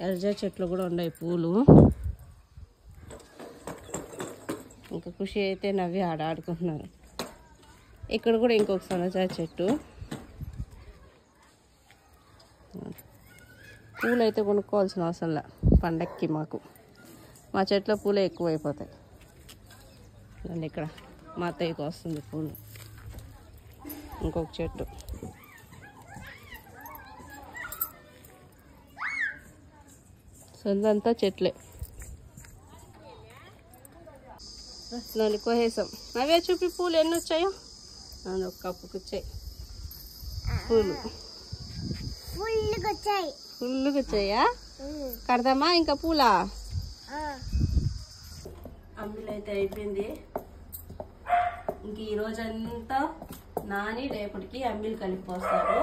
ఎర్జా చెట్లు కూడా ఉన్నాయి పూలు. ఇంకా ఖుషి అయితే నవ్వి ఆడుకుంటున్నారు. ఇక్కడ కూడా ఇంకొక సన్నజా చెట్టు. పూలు అయితే కొనుక్కోవాల్సిన అవసరం లే పండక్కి. మా చెట్లో పూలే ఎక్కువైపోతాయి. అండి ఇక్కడ మా అత్తయ్యకి వస్తుంది పూలు. ఇంకొక చెట్టు. సొంతంతా చెట్లే. నన్ను కోసేసాం. అవే చూపి పూలు ఎన్ని వచ్చాయో. ఒక కప్పుకి వచ్చాయి పూలు. ఫుల్గా వచ్చాయా? కడదామా ఇంకా పూలా? అమ్మిలు అయితే అయిపోయింది. ఇంక ఈ రోజంతా నాని రేపటికి అమ్మిలు కలిపి పోస్తారు.